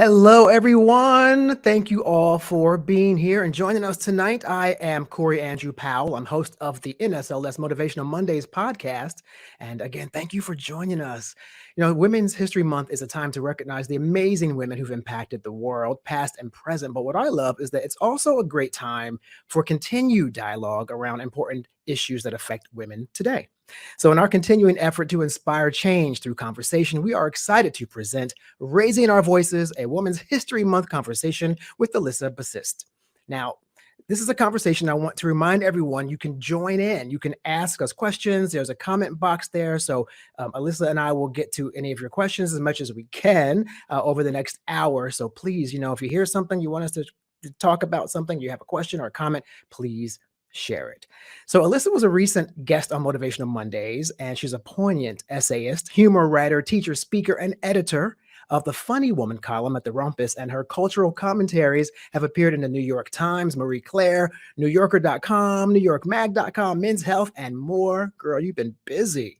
Hello, everyone. Thank you all for being here and joining us tonight. I am Corey Andrew Powell. I'm host of the NSLS Motivational Mondays podcast. And again, thank you for joining us. Women's History Month is a time to recognize the amazing women who've impacted the world, past and present. But what I love is that it's also a great time for continued dialogue around important issues that affect women today. So, in our continuing effort to inspire change through conversation, we are excited to present Raising Our Voices, a Women's History Month conversation with Elissa Bassist. Now, this is a conversation I want to remind everyone you can join in. You can ask us questions. There's a comment box there. So Elissa and I will get to any of your questions as much as we can over the next hour. So please, if you hear something, you want us to talk about something, you have a question or a comment, please share it. So Elissa was a recent guest on Motivational Mondays, and she's a poignant essayist, humor writer, teacher, speaker, and editor of the Funny Woman column at the Rumpus, and her cultural commentaries have appeared in the New York Times, Marie Claire, NewYorker.com, NewYorkMag.com, Men's Health, and more. Girl, you've been busy.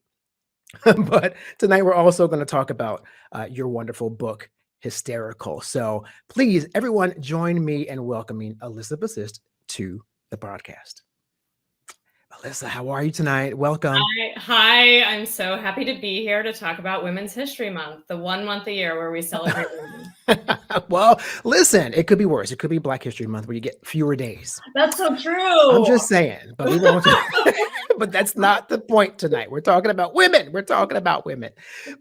But tonight we're also going to talk about your wonderful book, Hysterical. So please, everyone, join me in welcoming Elissa Bassist to the broadcast. Elissa, how are you tonight? Welcome. Hi, I'm so happy to be here to talk about Women's History Month, the 1 month a year where we celebrate women. Well, listen, it could be worse. It could be Black History Month where you get fewer days. That's so true. I'm just saying, but we won't. But that's not the point tonight. We're talking about women.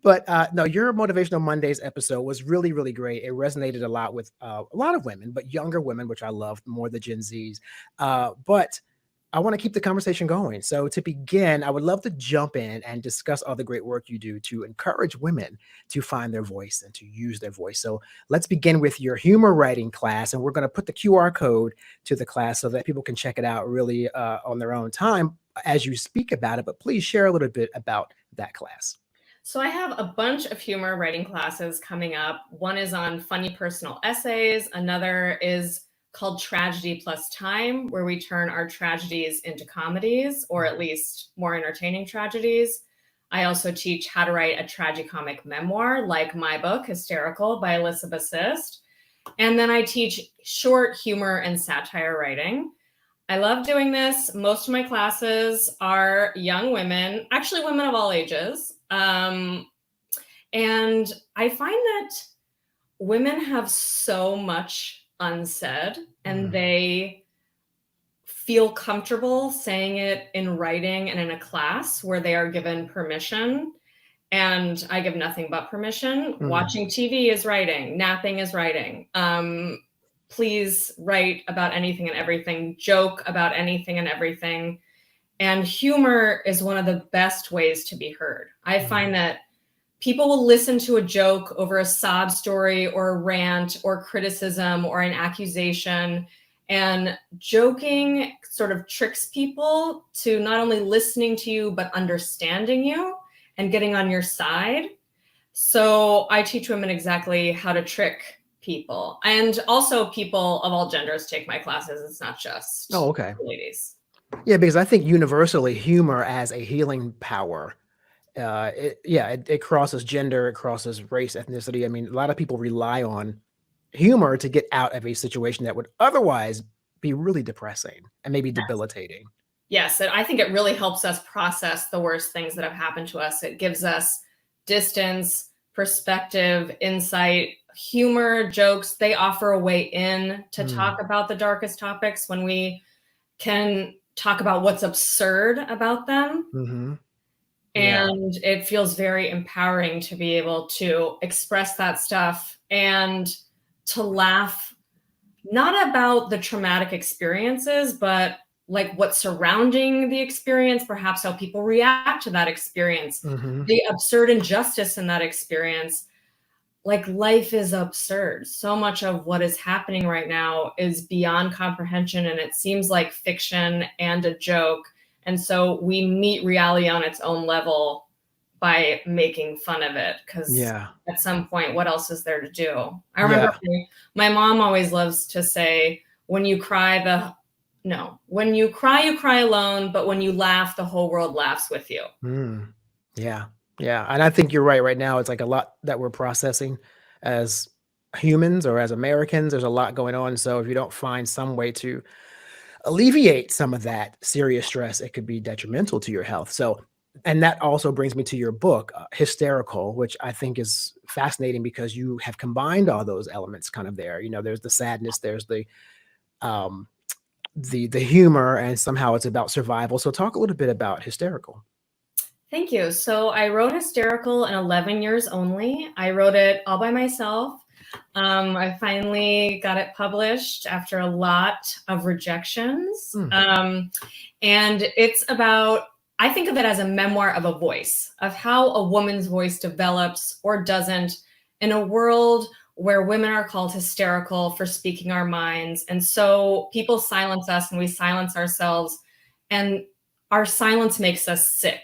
But no, your Motivational Mondays episode was really, really great. It resonated a lot with a lot of women, but younger women, which I love more, the Gen Zs. But I want to keep the conversation going. So to begin, I would love to jump in and discuss all the great work you do to encourage women to find their voice and to use their voice. So let's begin with your humor writing class. And we're going to put the QR code to the class so that people can check it out really on their own time as you speak about it. But please share a little bit about that class. So I have a bunch of humor writing classes coming up. One is on funny personal essays. Another is called Tragedy Plus Time, where we turn our tragedies into comedies, or at least more entertaining tragedies. I also teach how to write a tragicomic memoir, like my book, Hysterical, by Elissa Bassist. And then I teach short humor and satire writing. I love doing this. Most of my classes are young women, actually women of all ages. And I find that women have so much unsaid, and they feel comfortable saying it in writing and in a class where they are given permission. And I give nothing but permission. Watching TV is writing. Napping is writing. Please write about anything and everything. Joke about anything and everything. And humor is one of the best ways to be heard. I find that people will listen to a joke over a sob story or a rant or criticism or an accusation. And joking sort of tricks people to not only listening to you, but understanding you and getting on your side. So I teach women exactly how to trick people. And also people of all genders take my classes. It's not just ladies. Yeah, because I think universally humor as a healing power, it crosses gender, it crosses race, ethnicity. I mean, a lot of people rely on humor to get out of a situation that would otherwise be really depressing and maybe debilitating. Yes, I think it really helps us process the worst things that have happened to us. It gives us distance, perspective, insight. Humor, jokes, they offer a way in to talk about the darkest topics when we can talk about what's absurd about them. And it feels very empowering to be able to express that stuff and to laugh, not about the traumatic experiences, but like what's surrounding the experience, perhaps how people react to that experience, the absurd injustice in that experience. Like, life is absurd. So much of what is happening right now is beyond comprehension, and it seems like fiction and a joke. And so we meet reality on its own level by making fun of it. Because at some point, what else is there to do? I remember my mom always loves to say, when you cry, you cry alone, but when you laugh, the whole world laughs with you. Yeah. And I think you're right now. It's like a lot that we're processing as humans or as Americans, there's a lot going on. So if you don't find some way to alleviate some of that serious stress, it could be detrimental to your health. So, and that also brings me to your book, Hysterical, which I think is fascinating because you have combined all those elements kind of there. You know, there's the sadness, there's um, the humor, and somehow it's about survival. So talk a little bit about Hysterical. Thank you. So I wrote Hysterical in 11 years only. I wrote it all by myself. I finally got it published after a lot of rejections. And it's about, I think of it as a memoir of a voice, of how a woman's voice develops or doesn't in a world where women are called hysterical for speaking our minds. And so people silence us and we silence ourselves, and our silence makes us sick.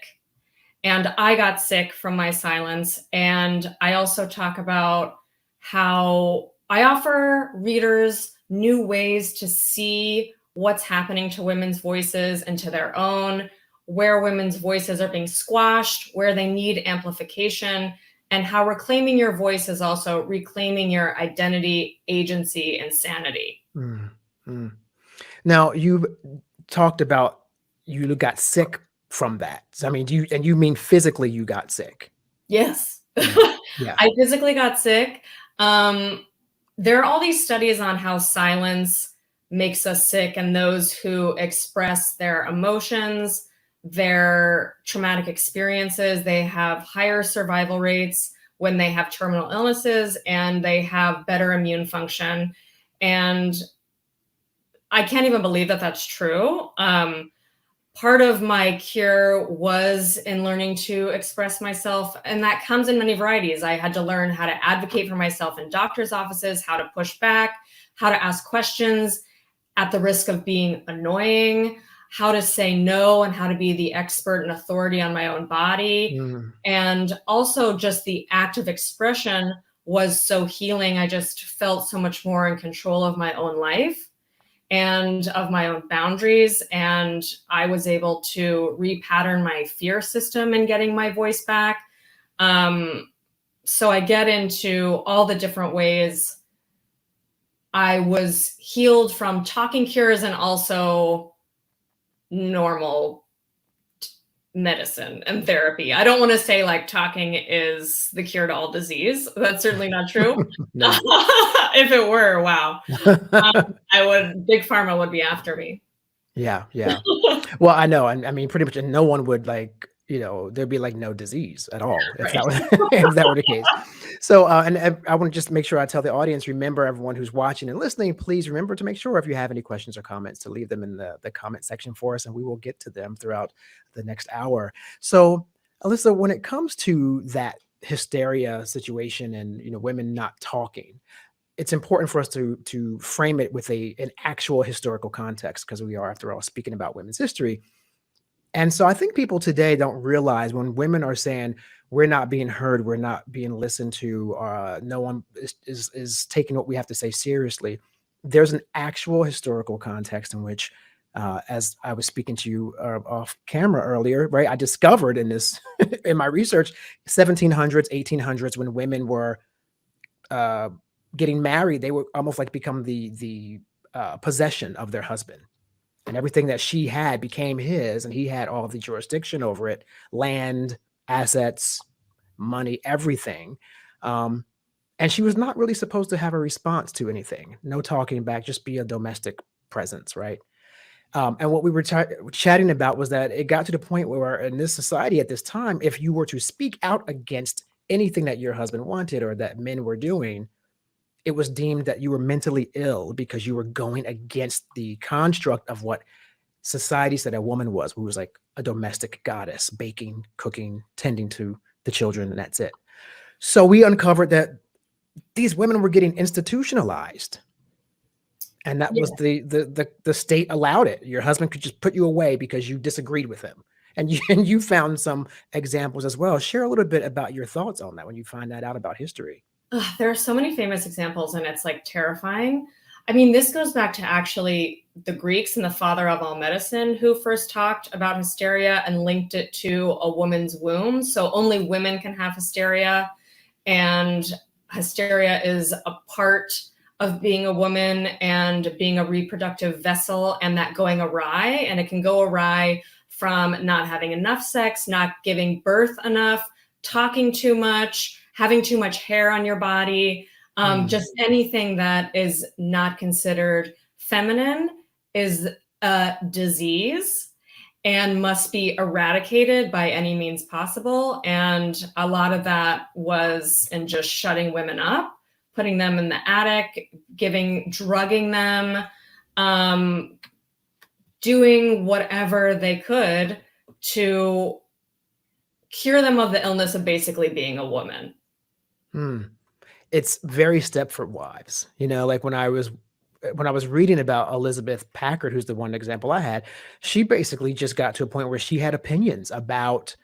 And I got sick from my silence. And I also talk about how I offer readers new ways to see what's happening to women's voices and to their own, where women's voices are being squashed, where they need amplification, and how reclaiming your voice is also reclaiming your identity, agency, and sanity. Mm-hmm. Now, you've talked about you got sick from that. So, I mean, you mean physically you got sick? Yes. Yeah. I physically got sick. There are all these studies on how silence makes us sick, and those who express their emotions, their traumatic experiences, they have higher survival rates when they have terminal illnesses, and they have better immune function. And I can't even believe that that's true. Part of my cure was in learning to express myself, and that comes in many varieties. I had to learn how to advocate for myself in doctors' offices, how to push back, how to ask questions at the risk of being annoying, how to say no, and how to be the expert and authority on my own body. And also just the act of expression was so healing. I just felt so much more in control of my own life and of my own boundaries. And I was able to repattern my fear system in getting my voice back. So I get into all the different ways I was healed from talking cures and also normal medicine and therapy. I don't want to say like talking is the cure to all disease. That's certainly not true. No. If it were, wow. Big Pharma would be after me. Yeah. Well, I know. I mean, pretty much no one would there'd be like no disease at all if that was if that were the case. So, and I want to just make sure I tell the audience, remember, everyone who's watching and listening, please remember to make sure if you have any questions or comments to leave them in the comment section for us, and we will get to them throughout the next hour. So, Elissa, when it comes to that hysteria situation and, women not talking, it's important for us to frame it with an actual historical context, because we are, after all, speaking about women's history. And so I think people today don't realize when women are saying we're not being heard, we're not being listened to, no one is taking what we have to say seriously. There's an actual historical context in which, as I was speaking to you off camera earlier, right? I discovered in this in my research, 1700s, 1800s, when women were getting married, they were almost like become the possession of their husband. And everything that she had became his, and he had all the jurisdiction over it, land, assets, money, everything. And she was not really supposed to have a response to anything. No talking back, just be a domestic presence, right? And what we were chatting about was that it got to the point where in this society at this time, if you were to speak out against anything that your husband wanted or that men were doing, it was deemed that you were mentally ill because you were going against the construct of what society said a woman was, who was like a domestic goddess, baking, cooking, tending to the children, and that's it. So we uncovered that these women were getting institutionalized. And that was the state allowed it. Your husband could just put you away because you disagreed with him. And you found some examples as well. Share a little bit about your thoughts on that when you find that out about history. There are so many famous examples, and it's like terrifying. I mean, this goes back to actually the Greeks and the father of all medicine, who first talked about hysteria and linked it to a woman's womb. So only women can have hysteria. And hysteria is a part of being a woman and being a reproductive vessel, and that going awry. And it can go awry from not having enough sex, not giving birth enough, talking too much, having too much hair on your body. Just anything that is not considered feminine is a disease and must be eradicated by any means possible. And a lot of that was in just shutting women up, putting them in the attic, drugging them, doing whatever they could to cure them of the illness of basically being a woman. It's very Stepford Wives, like when I was reading about Elizabeth Packard, who's the one example I had, she basically just got to a point where she had opinions about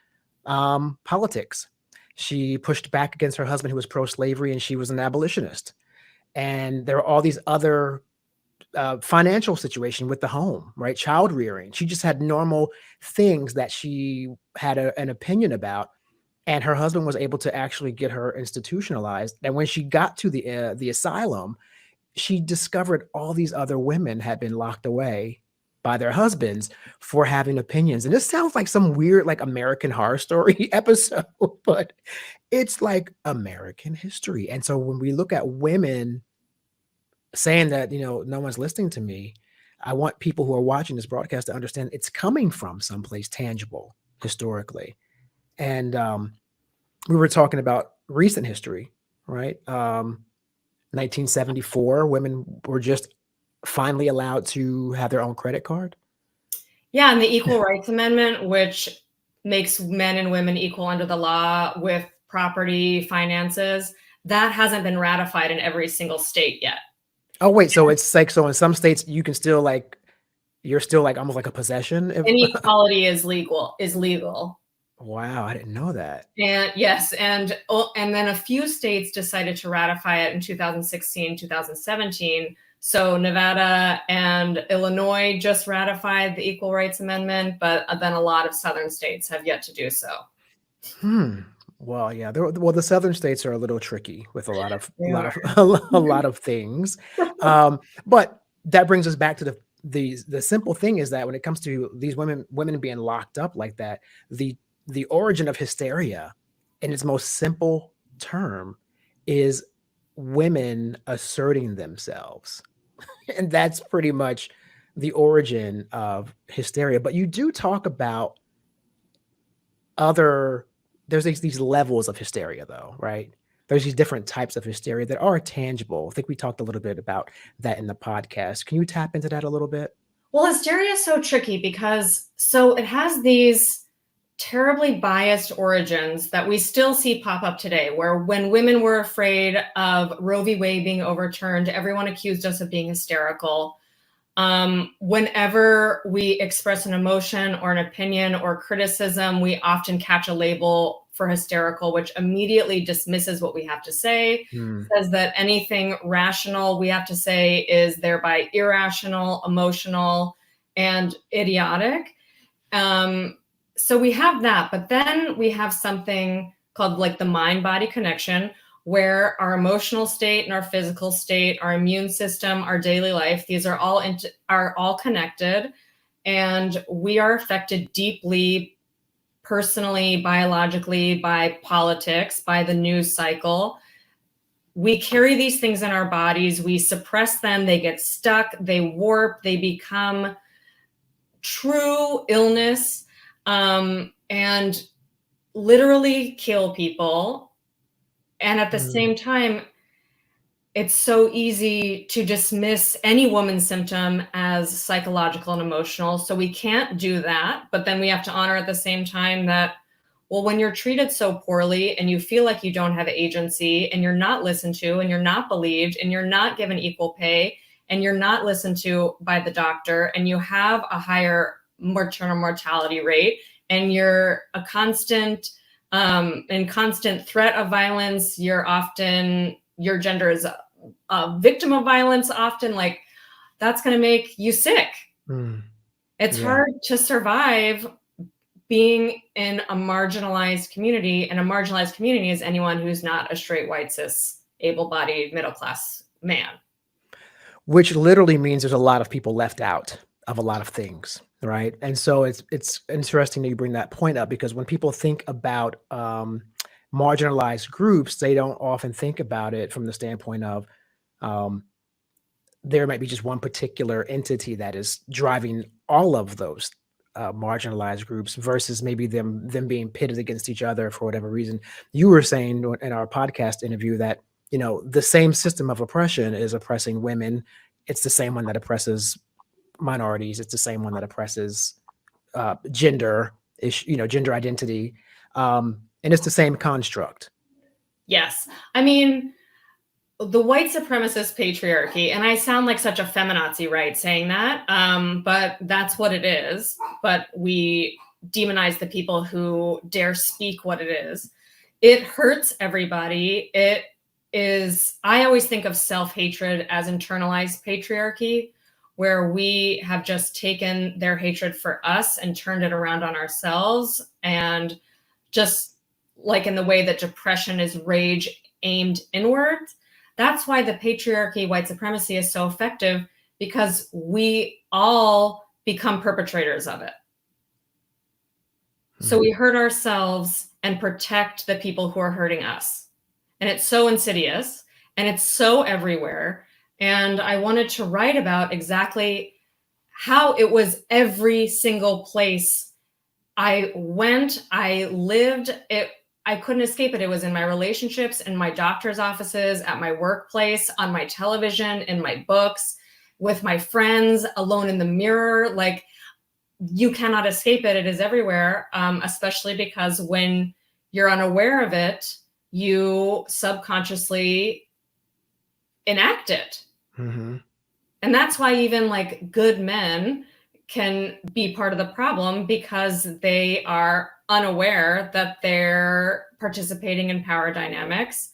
politics. She pushed back against her husband, who was pro-slavery, and she was an abolitionist. And there are all these other financial situation with the home, right? Child rearing. She just had normal things that she had an opinion about. And her husband was able to actually get her institutionalized. And when she got to the asylum, she discovered all these other women had been locked away by their husbands for having opinions. And this sounds like some weird, like American Horror Story episode, but it's like American history. And so when we look at women saying that, no one's listening to me, I want people who are watching this broadcast to understand it's coming from someplace tangible historically. And we were talking about recent history, right? 1974, women were just finally allowed to have their own credit card. Yeah, and the Equal Rights Amendment, which makes men and women equal under the law with property, finances, that hasn't been ratified in every single state yet. Oh, wait, so it's like, so in some states you can still you're still almost like a possession? Inequality is legal. Wow, I didn't know that. And yes, and then a few states decided to ratify it in 2016, 2017. So Nevada and Illinois just ratified the Equal Rights Amendment, but then a lot of southern states have yet to do so. Well, yeah, the southern states are a little tricky with a lot of things. But that brings us back to the simple thing is that when it comes to these women being locked up like that, the origin of hysteria in its most simple term is women asserting themselves. And that's pretty much the origin of hysteria. But you do talk about there's these levels of hysteria though, right? There's these different types of hysteria that are tangible. I think we talked a little bit about that in the podcast. Can you tap into that a little bit? Well, hysteria is so tricky because it has these terribly biased origins that we still see pop up today, where when women were afraid of Roe v. Wade being overturned, everyone accused us of being hysterical. Whenever we express an emotion or an opinion or criticism, we often catch a label for hysterical, which immediately dismisses what we have to say, says that anything rational we have to say is thereby irrational, emotional, and idiotic. So we have that, but then we have something called like the mind-body connection, where our emotional state and our physical state, our immune system, our daily life, these are all connected, and we are affected deeply, personally, biologically, by politics, by the news cycle. We carry these things in our bodies, we suppress them, they get stuck, they warp, they become true illness, and literally kill people. And at the same time, it's so easy to dismiss any woman's symptom as psychological and emotional. So we can't do that. But then we have to honor at the same time that, well, when you're treated so poorly and you feel like you don't have agency and you're not listened to and you're not believed and you're not given equal pay and you're not listened to by the doctor and you have a higher maternal mortality rate and you're a constant threat of violence, your gender is a victim of violence often, like that's going to make you sick. It's hard to survive being in a marginalized community, and a marginalized community is anyone who's not a straight white cis able-bodied middle-class man. Which literally means there's a lot of people left out of a lot of things, right? And so it's interesting that you bring that point up, because when people think about marginalized groups, they don't often think about it from the standpoint of um, there might be just one particular entity that is driving all of those marginalized groups versus maybe them being pitted against each other for whatever reason. You were saying in our podcast interview that, you know, the same system of oppression is oppressing women. It's the same one that oppresses minorities. It's the same one that oppresses gender, gender identity, and it's the same construct. Yes, I mean, the white supremacist patriarchy, and I sound like such a feminazi, right, saying that, but that's what it is. But we demonize the people who dare speak what it is. It hurts everybody. It is, I always think of self-hatred as internalized patriarchy, where we have just taken their hatred for us and turned it around on ourselves. And just like in the way that depression is rage aimed inward, that's why the patriarchy, white supremacy is so effective, because we all become perpetrators of it. So we hurt ourselves and protect the people who are hurting us. And it's so insidious and it's so everywhere. And I wanted to write about exactly how it was every single place I went, I lived. I couldn't escape it. It was in my relationships, in my doctor's offices, at my workplace, on my television, in my books, with my friends, alone in the mirror. Like, you cannot escape it. It is everywhere, especially because when you're unaware of it, you subconsciously enact it. Mm-hmm. And that's why even like good men can be part of the problem, because they are unaware that they're participating in power dynamics.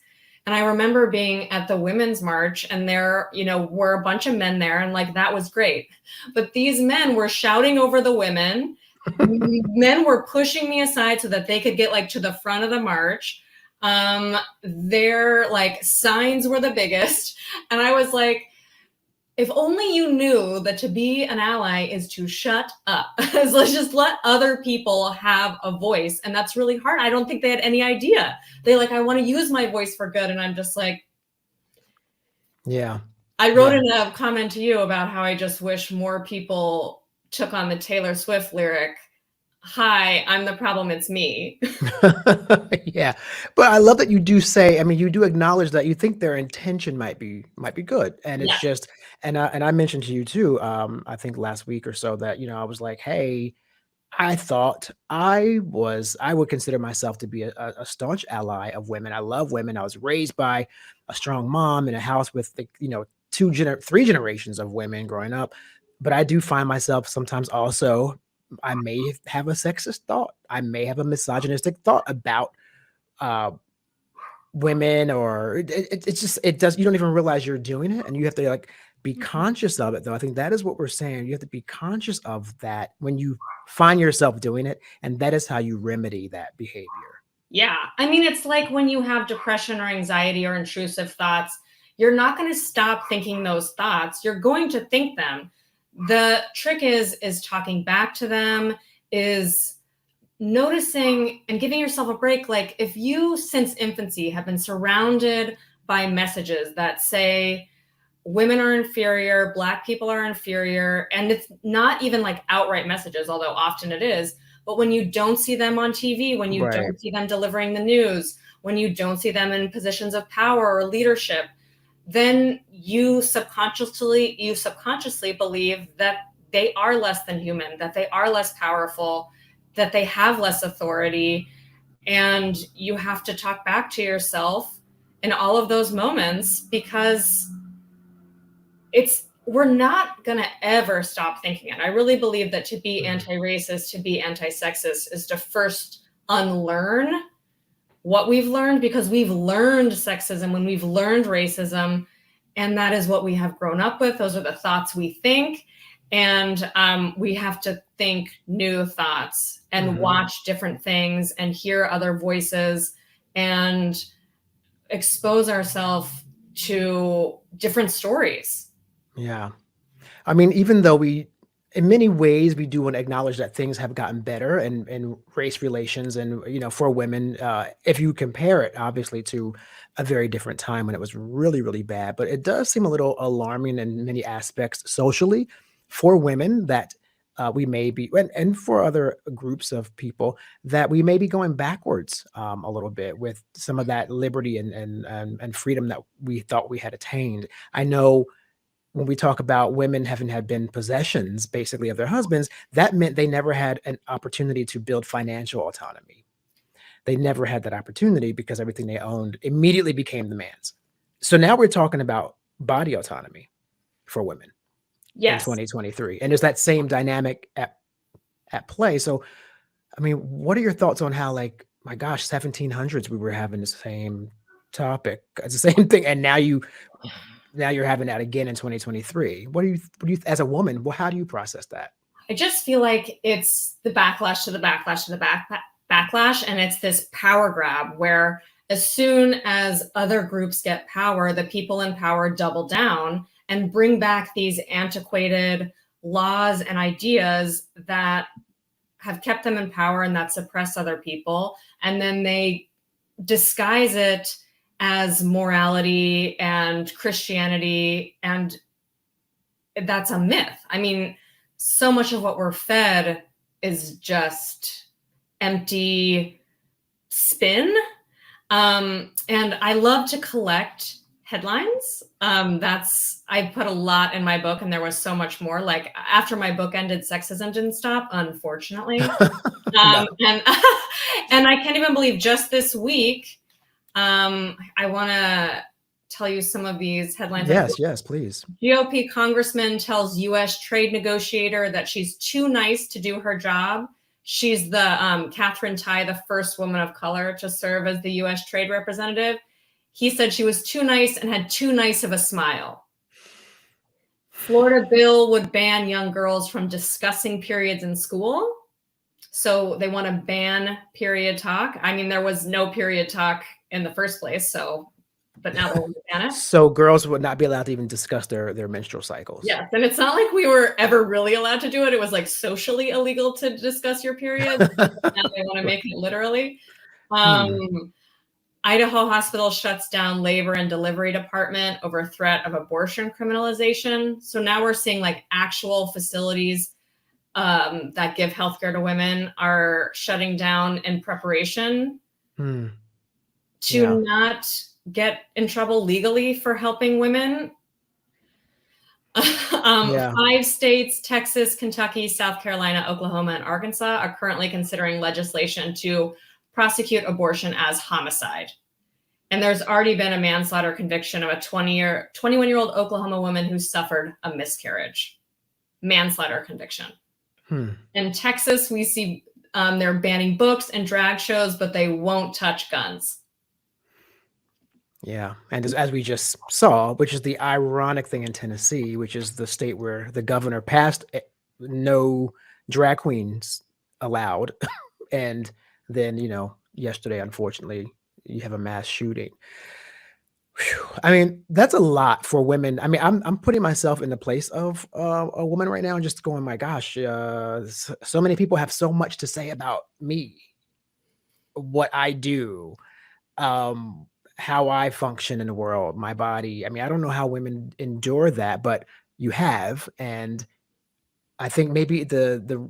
And I remember being at the Women's March, and there, were a bunch of men there, and like, that was great. But these men were shouting over the women. Men were pushing me aside so that they could get like to the front of the march. Their like signs were the biggest. And I was like, if only you knew that to be an ally is to shut up. Let's just let other people have a voice. And that's really hard. I don't think they had any idea. They like, I want to use my voice for good. And I'm just like, yeah. I wrote in a comment to you about how I just wish more people took on the Taylor Swift lyric, "Hi, I'm the problem, it's me." Yeah. But I love that you do say, I mean, you do acknowledge that you think their intention might be good. And it's just, and I mentioned to you too, I think last week or so that, I was like, hey, I thought I would consider myself to be a staunch ally of women. I love women. I was raised by a strong mom in a house with, three generations of women growing up. But I do find myself sometimes also, I may have a sexist thought. I may have a misogynistic thought about women, or it's just, you don't even realize you're doing it, and you have to like be conscious of it, though. I think that is what we're saying. You have to be conscious of that when you find yourself doing it, and that is how you remedy that behavior. Yeah. I mean, it's like when you have depression or anxiety or intrusive thoughts, you're not going to stop thinking those thoughts. You're going to think them. The trick is talking back to them, is noticing and giving yourself a break. Like, if you since infancy have been surrounded by messages that say women are inferior, Black people are inferior, and it's not even like outright messages, although often it is, but when you don't see them on TV, when you don't see them delivering the news, when you don't see them in positions of power or leadership, then you subconsciously believe that they are less than human, that they are less powerful, that they have less authority. And you have to talk back to yourself in all of those moments, because we're not going to ever stop thinking it. I really believe that to be anti-racist, to be anti-sexist, is to first unlearn what we've learned, because we've learned sexism when we've learned racism, and that is what we have grown up with. Those are the thoughts we think. And we have to think new thoughts and watch different things and hear other voices and expose ourselves to different stories. Yeah. I mean, even though in many ways, we do want to acknowledge that things have gotten better in race relations and, for women, if you compare it, obviously, to a very different time when it was really, really bad. But it does seem a little alarming in many aspects socially for women that we may be, and for other groups of people, that we may be going backwards a little bit with some of that liberty and freedom that we thought we had attained. I know when we talk about women having had been possessions basically of their husbands, that meant they never had an opportunity to build financial autonomy. They never had that opportunity because everything they owned immediately became the man's. So now we're talking about body autonomy for women in Yes. 2023. And there's that same dynamic at play. So, I mean, what are your thoughts on how, like, my gosh, 1700s, we were having the same topic. It's the same thing. And now you're having that again in 2023. What do you as a woman, how do you process that? I just feel like it's the backlash to the backlash to the backlash. And it's this power grab where as soon as other groups get power, the people in power double down and bring back these antiquated laws and ideas that have kept them in power and that suppress other people. And then they disguise it as morality and Christianity. And that's a myth. I mean, so much of what we're fed is just empty spin. And I love to collect headlines. I put a lot in my book, and there was so much more. Like after my book ended, sexism didn't stop, unfortunately. No. And I can't even believe just this week, I want to tell you some of these headlines. Yes, please. GOP congressman tells U.S. trade negotiator that she's too nice to do her job. She's the Catherine Tai, the first woman of color to serve as the U.S. trade representative. He said she was too nice and had too nice of a smile. Florida bill would ban young girls from discussing periods in school. So they want to ban period talk. I mean, there was no period talk in the first place. But now they want to ban it. So girls would not be allowed to even discuss their menstrual cycles. Yes. And it's not like we were ever really allowed to do it. It was like socially illegal to discuss your period. Now they want to make it literally. Idaho hospital shuts down labor and delivery department over threat of abortion criminalization. So now we're seeing like actual facilities that give healthcare to women are shutting down in preparation to not get in trouble legally for helping women. 5 states, Texas, Kentucky, South Carolina, Oklahoma, and Arkansas are currently considering legislation to prosecute abortion as homicide. And there's already been a manslaughter conviction of a 21-year-old Oklahoma woman who suffered a miscarriage. Manslaughter conviction. In Texas, we see they're banning books and drag shows, but they won't touch guns. Yeah. And as we just saw, which is the ironic thing in Tennessee, which is the state where the governor passed no drag queens allowed. And then, yesterday, unfortunately, you have a mass shooting. Whew. I mean, that's a lot for women. I mean, I'm putting myself in the place of a woman right now and just going, my gosh, so many people have so much to say about me, what I do, how I function in the world, my body. I mean, I don't know how women endure that, but you have. And I think maybe the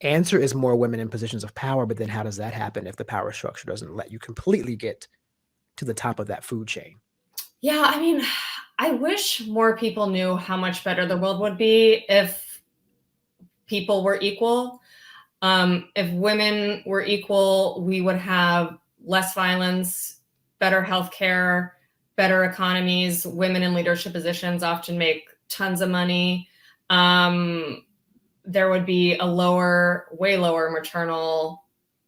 answer is more women in positions of power, but then how does that happen if the power structure doesn't let you completely get to the top of that food chain? Yeah, I mean, I wish more people knew how much better the world would be if people were equal. If women were equal, we would have less violence, better healthcare, better economies. Women in leadership positions often make tons of money. There would be a way lower maternal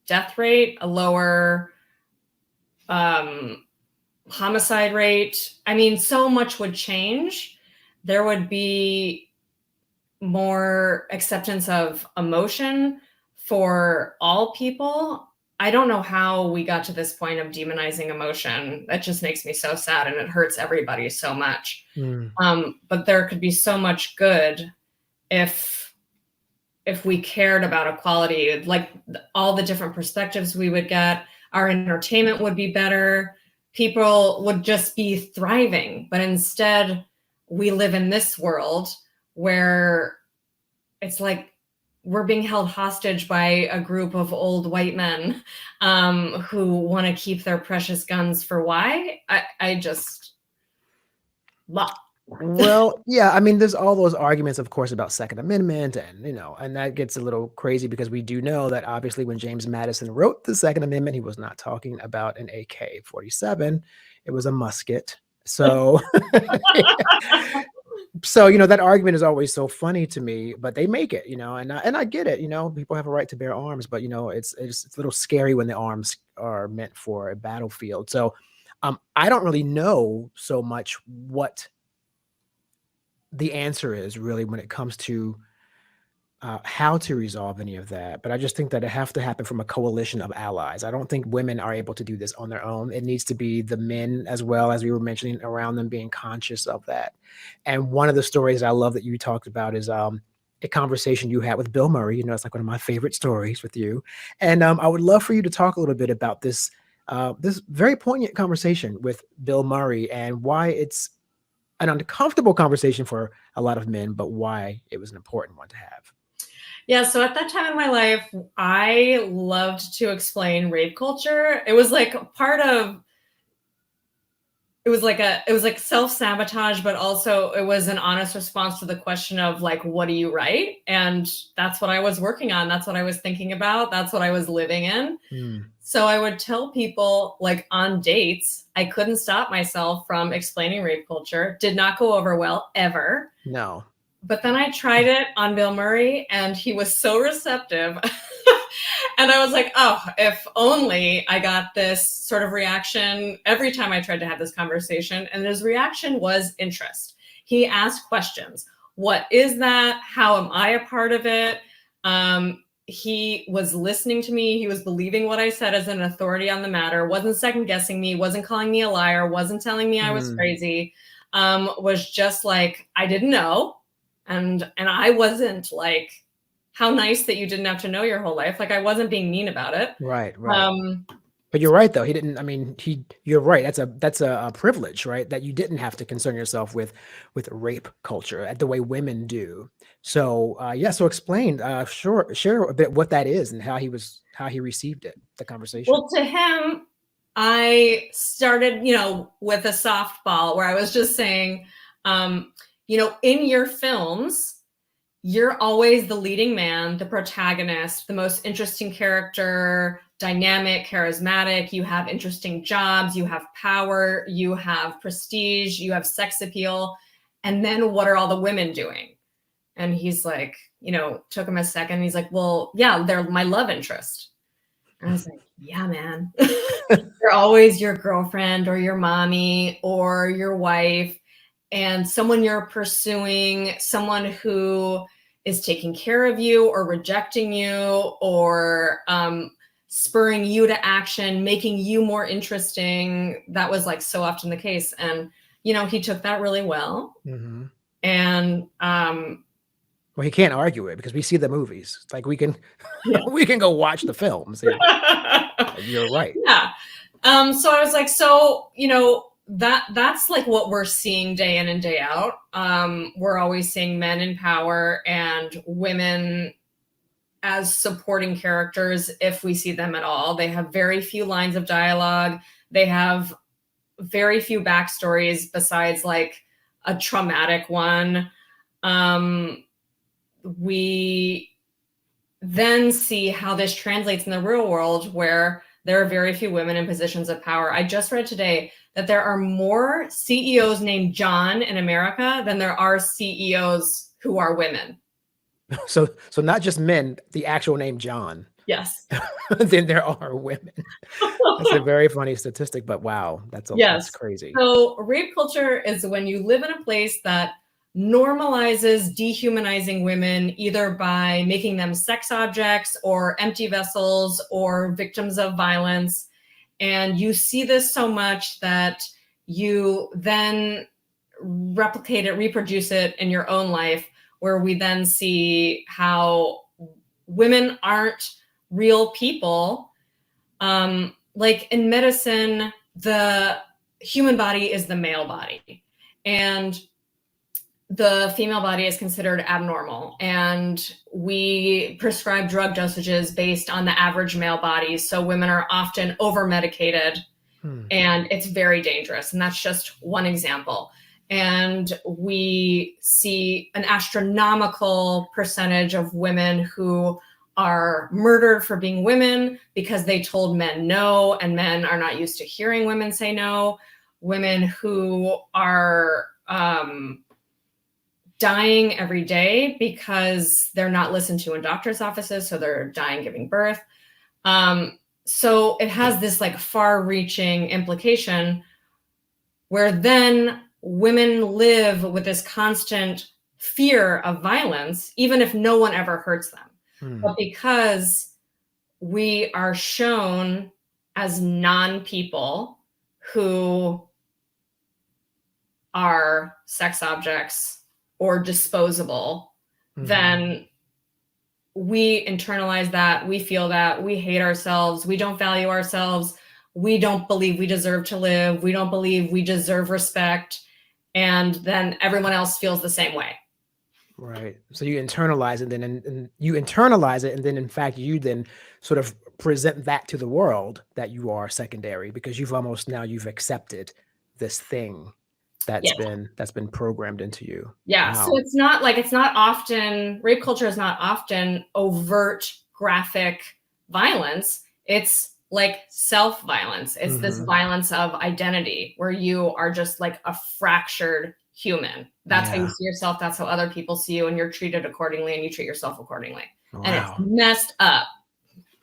death rate, a lower homicide rate. I mean, so much would change. There would be more acceptance of emotion for all people. I don't know how we got to this point of demonizing emotion. That just makes me so sad, and it hurts everybody so much. Mm. But there could be so much good if we cared about equality, like all the different perspectives we would get, our entertainment would be better, people would just be thriving. But instead, we live in this world where it's like we're being held hostage by a group of old white men who want to keep their precious guns for why? I just love. Well, yeah, I mean, there's all those arguments, of course, about Second Amendment, and and that gets a little crazy because we do know that obviously when James Madison wrote the Second Amendment, he was not talking about an AK-47; it was a musket. So, so that argument is always so funny to me, but they make it, and I get it. People have a right to bear arms, but it's a little scary when the arms are meant for a battlefield. So, I don't really know so much what the answer is really when it comes to how to resolve any of that. But I just think that it has to happen from a coalition of allies. I don't think women are able to do this on their own. It needs to be the men as well, as we were mentioning, around them being conscious of that. And one of the stories I love that you talked about is a conversation you had with Bill Murray. It's like one of my favorite stories with you. And I would love for you to talk a little bit about this very poignant conversation with Bill Murray and why it's an uncomfortable conversation for a lot of men, but why it was an important one to have. Yeah, so at that time in my life, I loved to explain rape culture. It was like it was like self-sabotage, but also it was an honest response to the question of like, what do you write? And that's what I was working on. That's what I was thinking about. That's what I was living in. So I would tell people, like, on dates, I couldn't stop myself from explaining rape culture. Did not go over well ever. No. But then I tried it on Bill Murray, and he was so receptive. And I was like, oh, if only I got this sort of reaction every time I tried to have this conversation. And his reaction was interest. He asked questions. What is that? How am I a part of it? He was listening to me. He was believing what I said as an authority on the matter, wasn't second guessing me, wasn't calling me a liar, wasn't telling me I was crazy, was just like, I didn't know. And I wasn't like, how nice that you didn't have to know your whole life. Like, I wasn't being mean about it. Right. But you're right, though. He didn't. I mean, you're right. That's a privilege, right? That you didn't have to concern yourself with rape culture the way women do. So, yeah. So explain, share a bit what that is and how he received it, the conversation. Well, to him, I started, with a softball where I was just saying, in your films, you're always the leading man, the protagonist, the most interesting character, dynamic, charismatic. You have interesting jobs, you have power, you have prestige, you have sex appeal. And then what are all the women doing? And he's like, took him a second. He's like, well, yeah, they're my love interest. And I was like, yeah, man. They're always your girlfriend or your mommy or your wife, and someone you're pursuing, someone who is taking care of you or rejecting you or spurring you to action, making you more interesting. That was like so often the case. And, he took that really well. And well, he can't argue it because we see the movies. It's like we can go watch the films. You're right. Yeah. So I was like, that's like what we're seeing day in and day out. We're always seeing men in power and women as supporting characters, if we see them at all. They have very few lines of dialogue. They have very few backstories besides like a traumatic one. We then see how this translates in the real world, where there are very few women in positions of power. I just read today that there are more CEOs named John in America than there are CEOs who are women. So not just men, the actual name John. Yes. Then there are women. That's a very funny statistic, but wow, that's crazy. So rape culture is when you live in a place that normalizes dehumanizing women either by making them sex objects or empty vessels or victims of violence. And you see this so much that you then replicate it, reproduce it in your own life, where we then see how women aren't real people. Like in medicine, the human body is the male body, and the female body is considered abnormal. And we prescribe drug dosages based on the average male body. So women are often over medicated, and it's very dangerous. And that's just one example. And we see an astronomical percentage of women who are murdered for being women because they told men no, and men are not used to hearing women say no. Women who are dying every day because they're not listened to in doctor's offices, so they're dying giving birth. So it has this like far-reaching implication where then women live with this constant fear of violence, even if no one ever hurts them. But because we are shown as non-people who are sex objects or disposable, then we internalize that, we feel that, we hate ourselves, we don't value ourselves, we don't believe we deserve to live, we don't believe we deserve respect, and then everyone else feels the same way. Right. So you internalize it, and you internalize it, and then in fact you then sort of present that to the world that you are secondary, because you've accepted this thing that's been programmed into you. Yeah. Wow. So it's not often, rape culture is not often overt graphic violence. It's like self-violence. It's this violence of identity where you are just like a fractured human. That's how you see yourself. That's how other people see you, and you're treated accordingly, and you treat yourself accordingly. Wow. And it's messed up.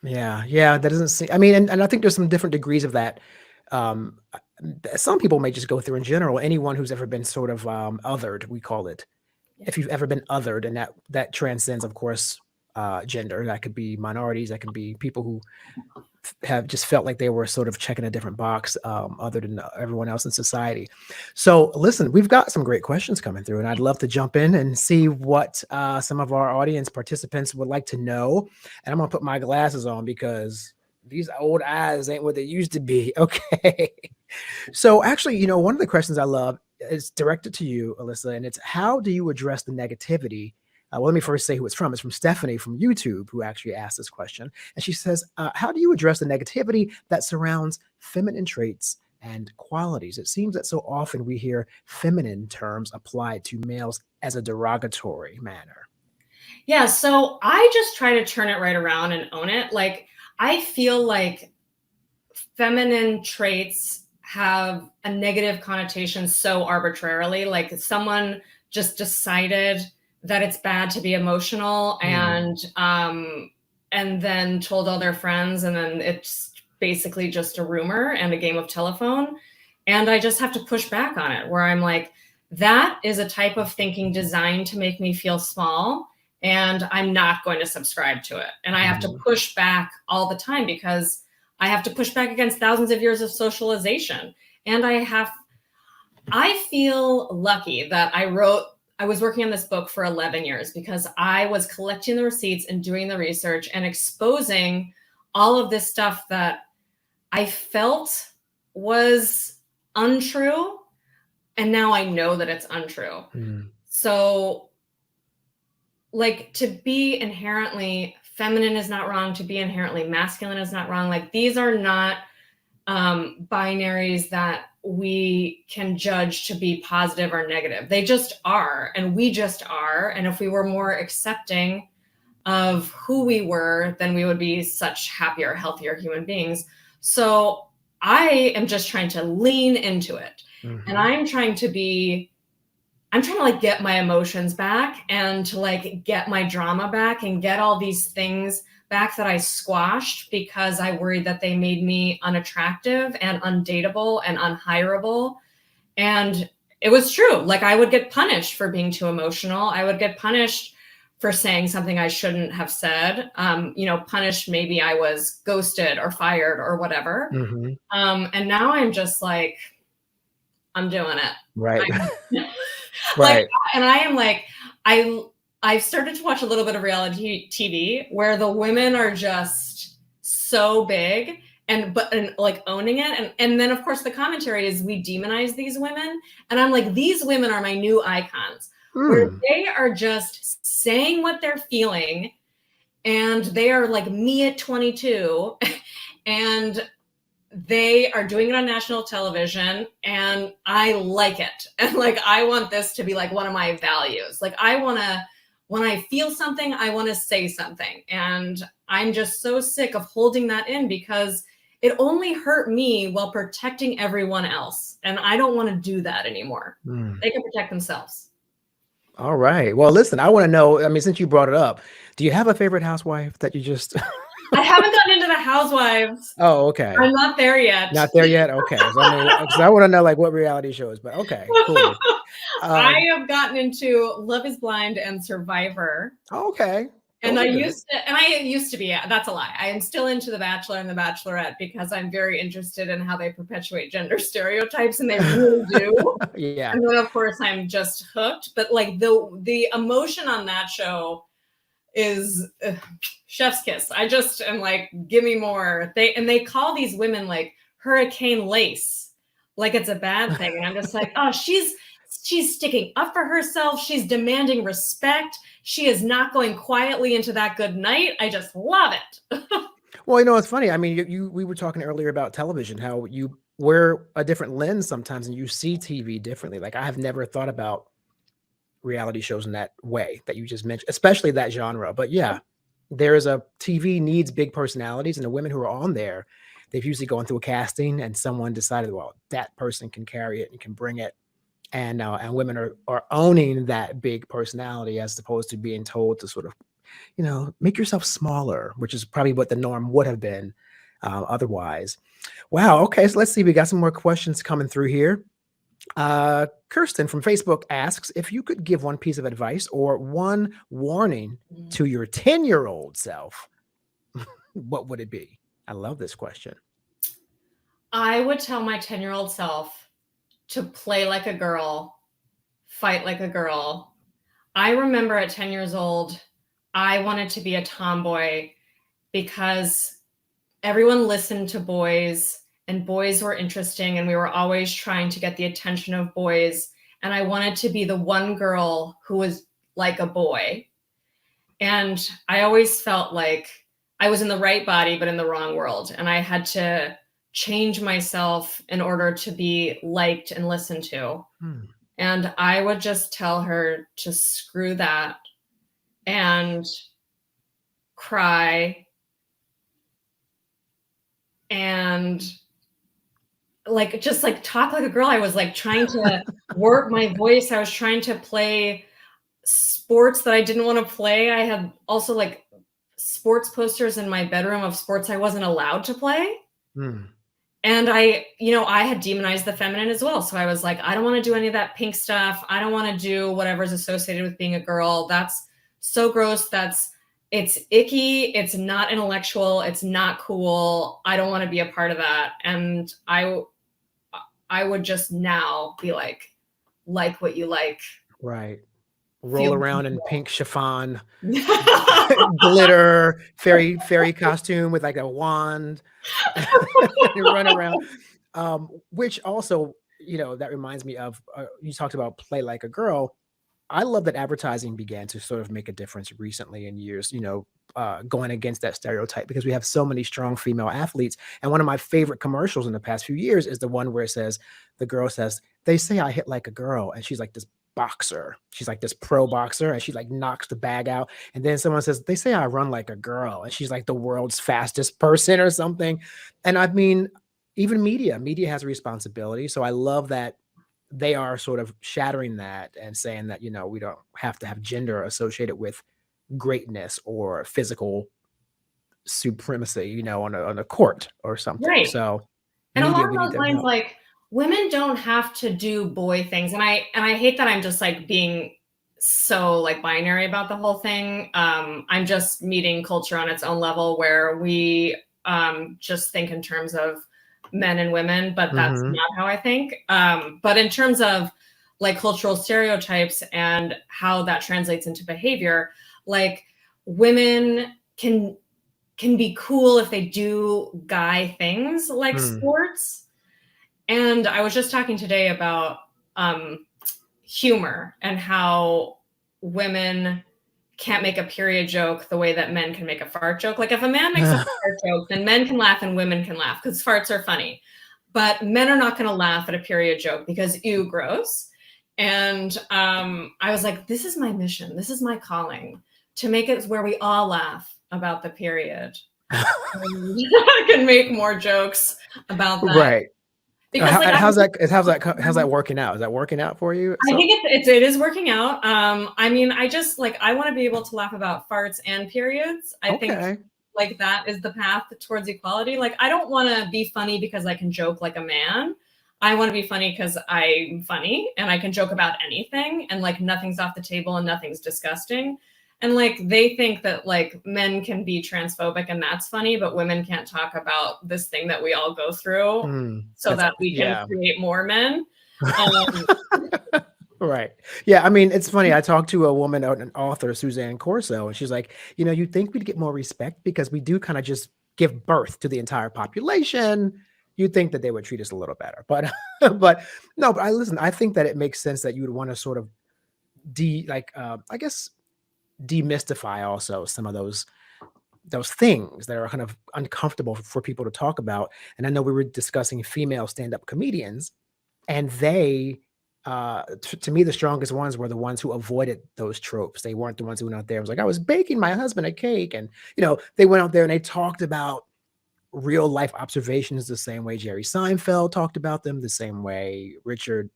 Yeah. Yeah. That doesn't seem, I mean, and I think there's some different degrees of that. Some people may just go through in general, anyone who's ever been sort of othered, we call it. If you've ever been othered, and that transcends, of course, gender. That could be minorities. That can be people who have just felt like they were sort of checking a different box other than everyone else in society. So listen, we've got some great questions coming through, and I'd love to jump in and see what some of our audience participants would like to know. And I'm going to put my glasses on because these old eyes ain't what they used to be. Okay. So actually, one of the questions I love is directed to you, Elissa, and it's, how do you address the negativity? Well, let me first say who it's from. It's from Stephanie from YouTube, who actually asked this question. And she says, how do you address the negativity that surrounds feminine traits and qualities? It seems that so often we hear feminine terms applied to males as a derogatory manner. Yeah, so I just try to turn it right around and own it. Like, I feel like feminine traits have a negative connotation so arbitrarily. Like, someone just decided that it's bad to be emotional, and then told all their friends, and then it's basically just a rumor and a game of telephone. And I just have to push back on it, where I'm like, that is a type of thinking designed to make me feel small, and I'm not going to subscribe to it. And I have to push back all the time, because I have to push back against thousands of years of socialization. And I feel lucky that I was working on this book for 11 years, because I was collecting the receipts and doing the research and exposing all of this stuff that I felt was untrue. And now I know that it's untrue. So, like, to be inherently feminine is not wrong. To be inherently masculine is not wrong. Like, these are not binaries that we can judge to be positive or negative. They just are, and we just are. And if we were more accepting of who we were, then we would be such happier, healthier human beings. So I am just trying to lean into it. And I'm trying to like get my emotions back, and to like get my drama back, and get all these things back that I squashed because I worried that they made me unattractive and undateable and unhireable. And it was true. Like I would get punished for being too emotional. I would get punished for saying something I shouldn't have said. Punished, maybe I was ghosted or fired or whatever. Mm-hmm. And now I'm just like, I'm doing it. Right. Like, Right. and I am like, I've started to watch a little bit of reality TV where the women are just so big and like owning it. And then of course the commentary is we demonize these women. And I'm like, these women are my new icons, where they are just saying what they're feeling. And they are like me at 22. And they are doing it on national television, and I like it. And like, I want this to be like one of my values. Like when I feel something, I want to say something. And I'm just so sick of holding that in because it only hurt me while protecting everyone else. And I don't want to do that anymore. They can protect themselves. All right. Well, listen, I want to know, I mean, since you brought it up, do you have a favorite housewife that you just... I haven't gotten into the Housewives. Oh, okay. I'm not there yet. Not there yet? Okay. So, I mean, because I want to know like what reality shows, but okay, cool. I have gotten into Love is Blind and Survivor. Okay. And I used to be, that's a lie. I am still into The Bachelor and The Bachelorette because I'm very interested in how they perpetuate gender stereotypes, and they really do. Yeah. And then of course I'm just hooked. But like the emotion on that show is chef's kiss. I just am like, give me more. They call these women like Hurricane Lace, like it's a bad thing. And I'm just like, oh, she's sticking up for herself. She's demanding respect. She is not going quietly into that good night. I just love it. Well, it's funny. I mean, we were talking earlier about television, how you wear a different lens sometimes and you see TV differently. Like I have never thought about reality shows in that way that you just mentioned, especially that genre. But yeah, TV needs big personalities, and the women who are on there, they've usually gone through a casting and someone decided, well, that person can carry it and can bring it. And women are owning that big personality as opposed to being told to sort of, make yourself smaller, which is probably what the norm would have been otherwise. Wow. Okay. So let's see. We got some more questions coming through here. Kirsten from Facebook asks, if you could give one piece of advice or one warning to your 10-year-old self, what would it be? I love this question. I would tell my 10-year-old self to play like a girl, fight like a girl. I remember at 10 years old, I wanted to be a tomboy because everyone listened to boys and boys were interesting, and we were always trying to get the attention of boys. And I wanted to be the one girl who was like a boy. And I always felt like I was in the right body, but in the wrong world. And I had to change myself in order to be liked and listened to. And I would just tell her to screw that and cry and just talk like a girl. I was like trying to work my voice. I was trying to play sports that I didn't want to play. I had also like sports posters in my bedroom of sports I wasn't allowed to play. And I had demonized the feminine as well. So I was like, I don't want to do any of that pink stuff. I don't want to do whatever's associated with being a girl. That's so gross. It's icky. It's not intellectual. It's not cool. I don't want to be a part of that. And I would just now be like what you like. Right. Roll around in pink chiffon, glitter, fairy costume with like a wand, run around. Which also, that reminds me of, you talked about play like a girl. I love that advertising began to sort of make a difference recently in years, going against that stereotype, because we have so many strong female athletes. And one of my favorite commercials in the past few years is the one where the girl says, they say I hit like a girl. And she's like this boxer. She's like this pro boxer, and she like knocks the bag out. And then someone says, they say I run like a girl. And she's like the world's fastest person or something. And I mean, even media has a responsibility. So I love that they are sort of shattering that and saying that, we don't have to have gender associated with greatness or physical supremacy, on a court or something. Right. So and along those lines, like women don't have to do boy things. And I hate that I'm just like being so like binary about the whole thing. I'm just meeting culture on its own level where we just think in terms of men and women, but that's not how I think. But in terms of like cultural stereotypes and how that translates into behavior, like women can be cool if they do guy things like sports. And I was just talking today about humor and how women can't make a period joke the way that men can make a fart joke. Like if a man makes a fart joke, then men can laugh and women can laugh because farts are funny. But men are not going to laugh at a period joke because ew, gross. And I was like, this is my mission. This is my calling, to make it where we all laugh about the period. I can make more jokes about that. Right. Because how's that working out? Is that working out for you? I think it is working out. I mean, I just like, I want to be able to laugh about farts and periods. I think like that is the path towards equality. Like, I don't want to be funny because I can joke like a man. I want to be funny because I'm funny and I can joke about anything and like nothing's off the table and nothing's disgusting. And like they think that like men can be transphobic and that's funny, but women can't talk about this thing that we all go through so that we can create more men. Right. Yeah. I mean, it's funny. I talked to a woman, an author, Suzanne Corso, and she's like, you'd think we'd get more respect because we do kind of just give birth to the entire population. You'd think that they would treat us a little better, but no, but I think that it makes sense that you would want to sort of I guess demystify also some of those things that are kind of uncomfortable for people to talk about. And I know we were discussing female stand-up comedians, and they to me, the strongest ones were the ones who avoided those tropes. They weren't the ones who went out there and was like, I was baking my husband a cake. And, they went out there and they talked about real life observations the same way Jerry Seinfeld talked about them, the same way Richard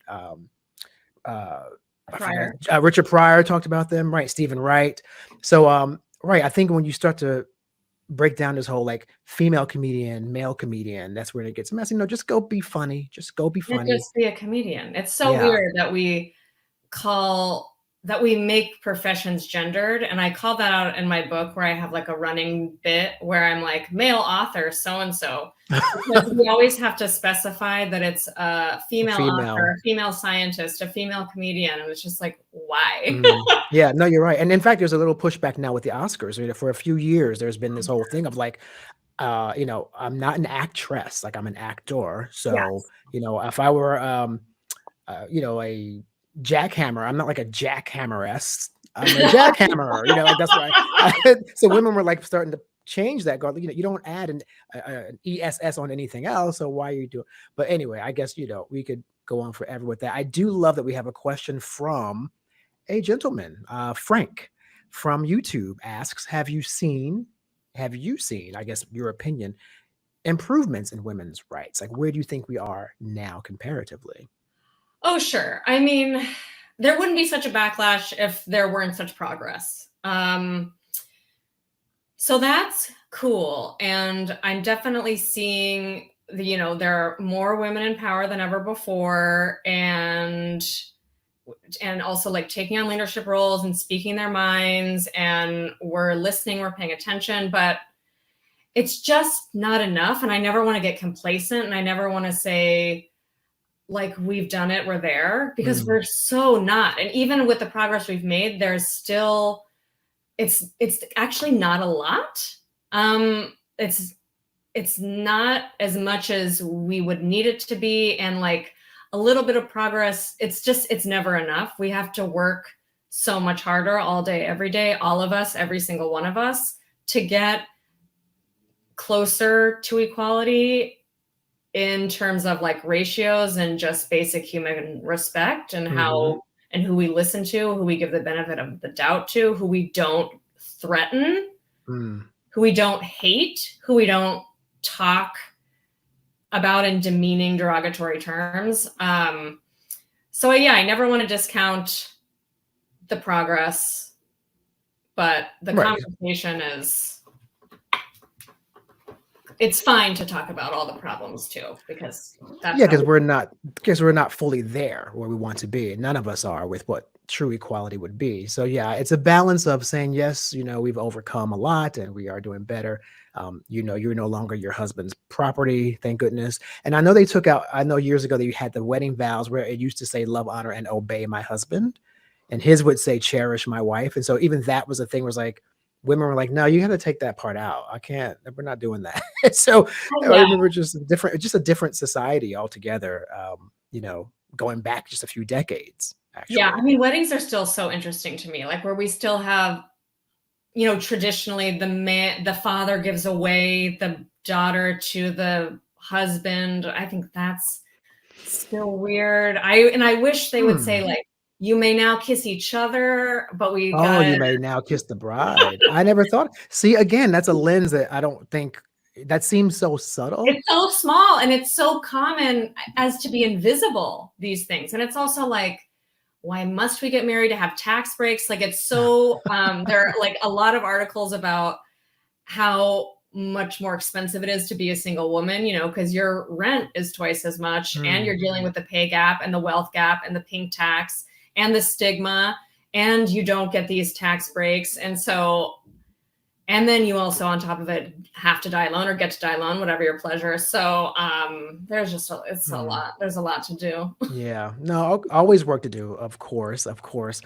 Pryor talked about them, right? Stephen Wright. So, right. I think when you start to break down this whole like female comedian, male comedian, that's where it gets messy. No, just go be funny. Just go be funny. Just be a comedian. It's so weird that we make professions gendered. And I call that out in my book where I have like a running bit where I'm like, male author, so-and-so. Because we always have to specify that it's a female author, a female scientist, a female comedian. And it's just like, why? Yeah, no, you're right. And in fact, there's a little pushback now with the Oscars. For a few years, there's been this whole thing of like, I'm not an actress, like I'm an actor. So, if I were, a jackhammer, I'm not like a jackhammeress. I'm a jackhammer, like that's why. So women were like starting to change that. Go, you don't add an ESS on anything else. So why are you doing? But anyway, I guess, we could go on forever with that. I do love that we have a question from a gentleman, Frank from YouTube asks, have you seen, I guess your opinion, improvements in women's rights? Like, where do you think we are now comparatively? Oh, sure. I mean, there wouldn't be such a backlash if there weren't such progress. So that's cool. And I'm definitely seeing, there are more women in power than ever before. And also like taking on leadership roles and speaking their minds, and we're listening, we're paying attention, but it's just not enough. And I never want to get complacent, and I never want to say like, we've done it, we're there, because we're so not. And even with the progress we've made, there's still, it's actually not a lot. It's not as much as we would need it to be. And like a little bit of progress, it's never enough. We have to work so much harder all day, every day, all of us, every single one of us, to get closer to equality in terms of like ratios and just basic human respect, and how and who we listen to, who we give the benefit of the doubt to, who we don't threaten, who we don't hate, who we don't talk about in demeaning, derogatory terms. So yeah, I never want to discount the progress, but the conversation is it's fine to talk about all the problems too, because that's Yeah, how because we're not fully there where we want to be. None of us are with what true equality would be. So yeah, it's a balance of saying, yes, we've overcome a lot and we are doing better. You're no longer your husband's property, thank goodness. And I know years ago that you had the wedding vows where it used to say love, honor, and obey my husband. And his would say cherish my wife. And so even that was a thing, was like, women were like, no, you got to take that part out. I can't, we're not doing that. So I yeah. remember just a different society altogether, going back just a few decades, actually. Yeah, I mean, weddings are still so interesting to me, like where we still have, traditionally the father gives away the daughter to the husband. I think that's still weird. I wish they would say, like, you may now kiss each other, but we Oh, you got may now kiss the bride. I never thought. See, again, that's a lens that I don't think that seems so subtle. it's so small and it's so common as to be invisible, these things. And it's also like, why must we get married to have tax breaks? Like, it's so there are like a lot of articles about how much more expensive it is to be a single woman, because your rent is twice as much and you're dealing with the pay gap and the wealth gap and the pink tax and the stigma, and you don't get these tax breaks. And then you also, on top of it, have to die alone or get to die alone, whatever your pleasure. So there's just it's a lot. There's a lot to do. Yeah, no, always work to do, of course, of course.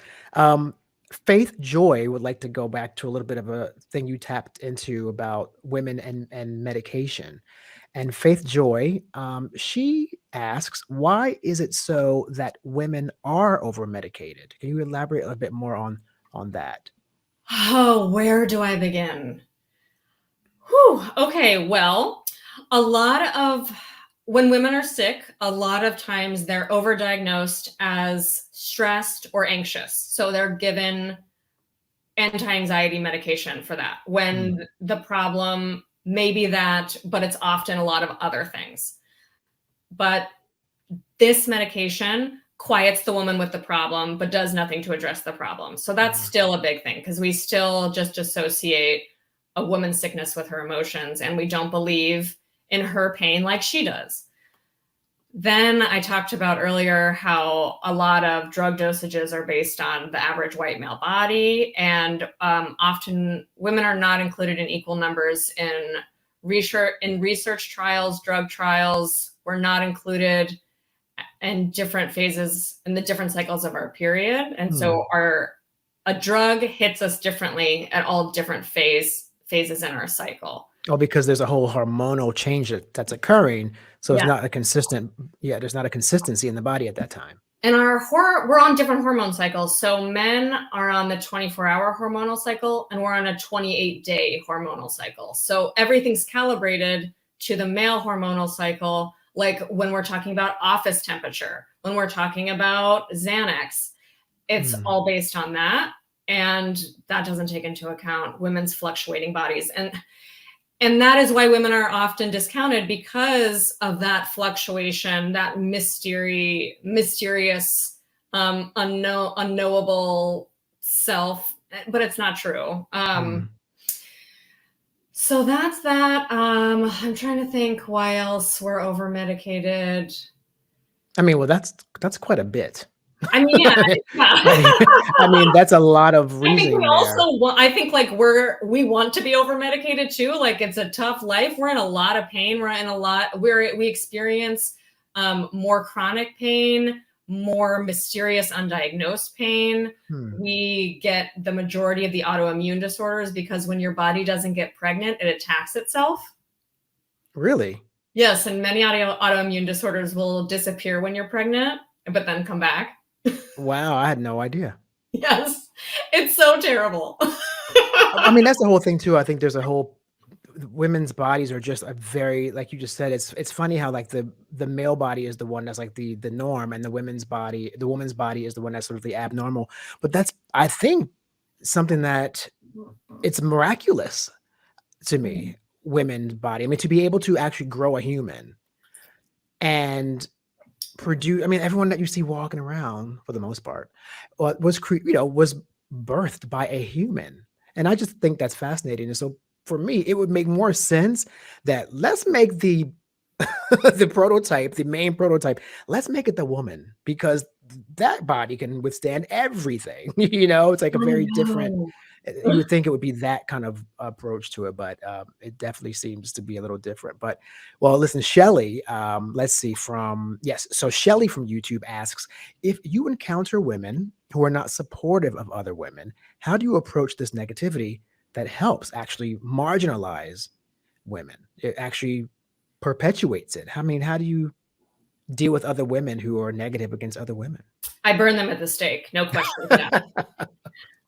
Faith Joy would like to go back to a little bit of a thing you tapped into about women and medication. And Faith Joy, she asks, why is it so that women are over medicated? Can you elaborate a bit more on that? Oh, where do I begin? Whew. Okay, well, when women are sick, a lot of times they're overdiagnosed as stressed or anxious. So they're given anti-anxiety medication for that, when the problem may be that, but it's often a lot of other things. But this medication quiets the woman with the problem, but does nothing to address the problem. So that's still a big thing, because we still just associate a woman's sickness with her emotions, and we don't believe in her pain like she does. Then I talked about earlier how a lot of drug dosages are based on the average white male body, and often women are not included in equal numbers in research trials, drug trials. We're not included in different phases, in the different cycles of our period. And so a drug hits us differently at all different phases in our cycle. Oh, because there's a whole hormonal change that's occurring. So it's Yeah. not there's not a consistency in the body at that time. And we're on different hormone cycles. So men are on the 24-hour hormonal cycle, and we're on a 28-day hormonal cycle. So everything's calibrated to the male hormonal cycle. Like when we're talking about office temperature, when we're talking about Xanax, it's all based on that. And that doesn't take into account women's fluctuating bodies. And that is why women are often discounted, because of that fluctuation, that mysterious, unknowable self, but it's not true. So that's that. I'm trying to think why else we're over medicated. I mean, well, that's quite a bit. I mean, yeah. I mean, that's a lot of reasoning. I think like we want to be over medicated too. Like, it's a tough life. We're in a lot of pain. We experience more chronic pain, more mysterious undiagnosed pain. We get the majority of the autoimmune disorders because when your body doesn't get pregnant, it attacks itself. Really? Yes, and many autoimmune disorders will disappear when you're pregnant, but then come back. Wow, I had no idea. Yes, it's so terrible. I mean, that's the whole thing too. I think there's a whole women's bodies are just a very, like you just said, it's funny how like the male body is the one that's like the norm, and the woman's body is the one that's sort of the abnormal. But that's, I think, something that it's miraculous to me, women's body. I mean, to be able to actually grow a human and produce, I mean, everyone that you see walking around for the most part was birthed by a human. And I just think that's fascinating. And so for me, it would make more sense that let's make the the prototype, the main prototype, let's make it the woman, because that body can withstand everything. It's like a I very different. know. You would think it would be that kind of approach to it, but it definitely seems to be a little different. But well, listen, Shelly, let's see from yes. So Shelly from YouTube asks, if you encounter women who are not supportive of other women, how do you approach this negativity that helps actually marginalize women? It actually perpetuates it. I mean, how do you deal with other women who are negative against other women? I burn them at the stake. No question.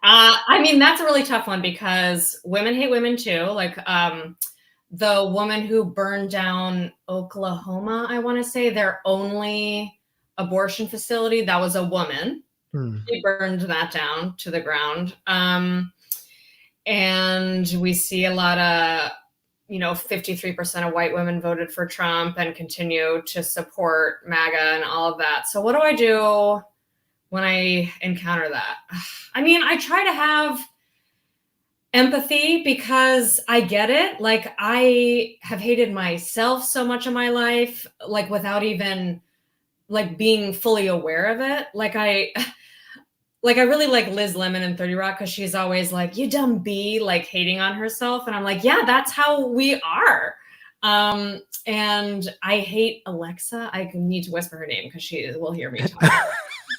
I mean, that's a really tough one because women hate women too. Like the woman who burned down Oklahoma, I want to say their only abortion facility, that was a woman. She burned that down to the ground. And we see a lot of 53% of white women voted for Trump and continue to support MAGA and all of that. So what do I do when I encounter that? I mean, I try to have empathy because I get it. Like, I have hated myself so much in my life, like without even like being fully aware of it. Like I really like Liz Lemon in 30 Rock because she's always like, you dumb bee, like hating on herself. And I'm like, yeah, that's how we are. And I hate Alexa. I need to whisper her name because she will hear me talk.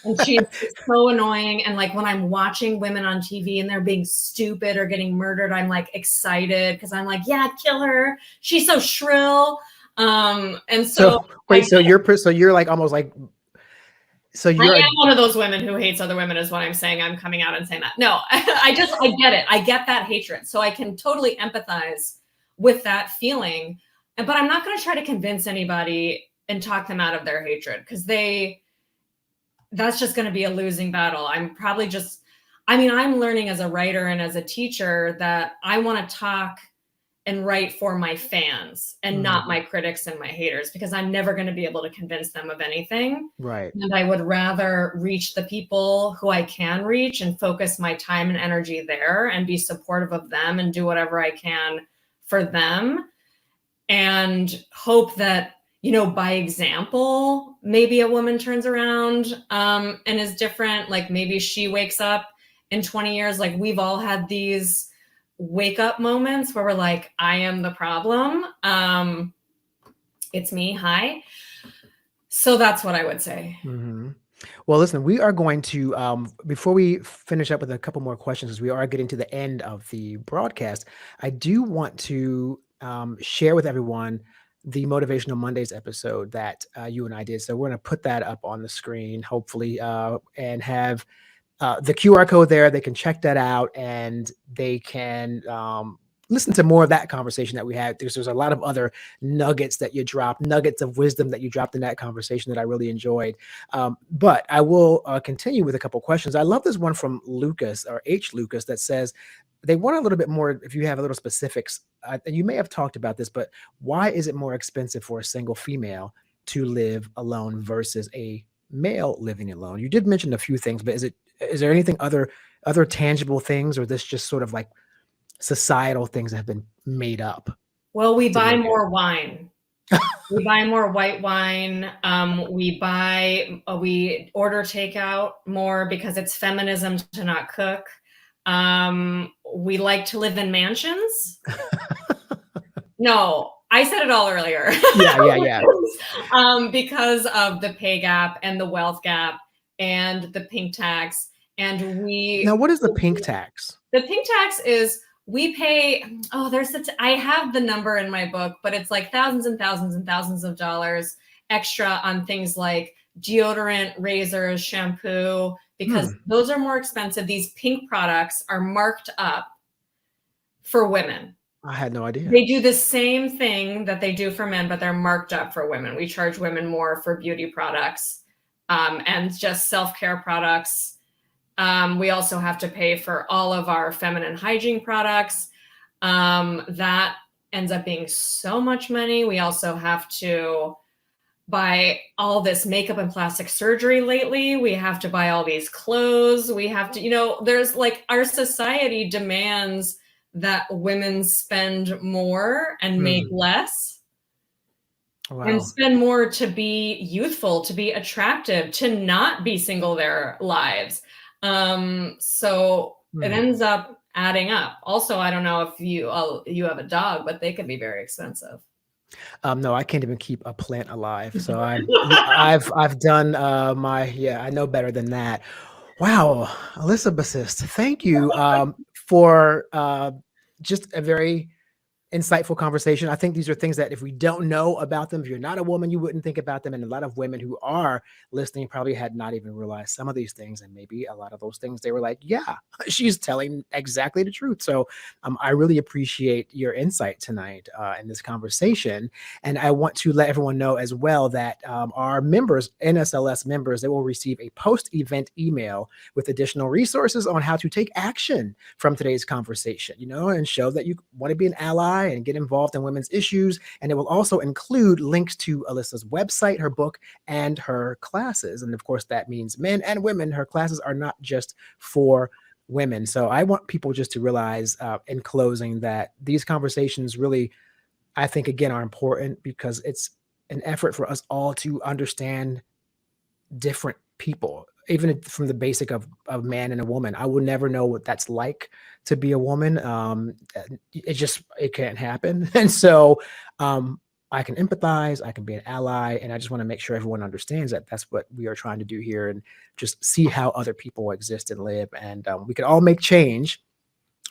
And she's so annoying. And like when I'm watching women on TV and they're being stupid or getting murdered, I'm like excited because I'm like, yeah, kill her. She's so shrill. And so wait, so you're like almost like, so you're I am one of those women who hates other women is what I'm saying. I'm coming out and saying that. No, I get it. I get that hatred. So I can totally empathize with that feeling, but I'm not going to try to convince anybody and talk them out of their hatred because that's just going to be a losing battle. I'm learning as a writer and as a teacher that I want to talk and write for my fans and not my critics and my haters, because I'm never going to be able to convince them of anything. Right. And I would rather reach the people who I can reach and focus my time and energy there and be supportive of them and do whatever I can for them and hope that, by example, maybe a woman turns around and is different. Like maybe she wakes up in 20 years. Like we've all had these wake up moments where we're like, I am the problem. It's me. Hi. So that's what I would say. Mm-hmm. Well, listen, we are going to, before we finish up with a couple more questions, as we are getting to the end of the broadcast, I do want to share with everyone the Motivational Mondays episode that you and I did. So we're going to put that up on the screen, hopefully, and have the QR code there. They can check that out and they can listen to more of that conversation that we had. There's a lot of other nuggets that you dropped, nuggets of wisdom that you dropped in that conversation that I really enjoyed. But I will continue with a couple questions. I love this one from Lucas, or H. Lucas, that says they want a little bit more, if you have a little specifics, and you may have talked about this, but why is it more expensive for a single female to live alone versus a male living alone? You did mention a few things, but is there anything other tangible things, or this just sort of like societal things that have been made up? Well, we buy more wine. We buy more white wine. We order takeout more because it's feminism to not cook. We like to live in mansions. No, I said it all earlier. Yeah. Because of the pay gap and the wealth gap and the pink tax. And now, what is the pink tax? The pink tax is we pay, I have the number in my book, but it's like thousands and thousands and thousands of dollars extra on things like deodorant, razors, shampoo, because those are more expensive. These pink products are marked up for women. I had no idea. They do the same thing that they do for men, but they're marked up for women. We charge women more for beauty products and just self-care products. We also have to pay for all of our feminine hygiene products. That ends up being so much money. We also have to buy all this makeup and plastic surgery lately. We have to buy all these clothes. We have to, there's like, our society demands that women spend more and make less. Wow. And spend more to be youthful, to be attractive, to not be single their lives. So it ends up adding up. Also, I don't know if you have a dog, but they can be very expensive. No, I can't even keep a plant alive. So I've done I know better than that. Wow, Elissa Bassist, thank you for just a very insightful conversation. I think these are things that if we don't know about them, if you're not a woman, you wouldn't think about them. And a lot of women who are listening probably had not even realized some of these things. And maybe a lot of those things, they were like, yeah, she's telling exactly the truth. So I really appreciate your insight tonight in this conversation. And I want to let everyone know as well that our members, NSLS members, they will receive a post-event email with additional resources on how to take action from today's conversation, and show that you want to be an ally and get involved in women's issues. And it will also include links to Elissa's website, her book, and her classes. And of course, that means men and women. Her classes are not just for women. So I want people just to realize in closing that these conversations really, I think, again, are important because it's an effort for us all to understand different people, even from the basic of man and a woman. I will never know what that's like to be a woman. It can't happen. And so I can empathize, I can be an ally, and I just want to make sure everyone understands that that's what we are trying to do here, and just see how other people exist and live. And we can all make change.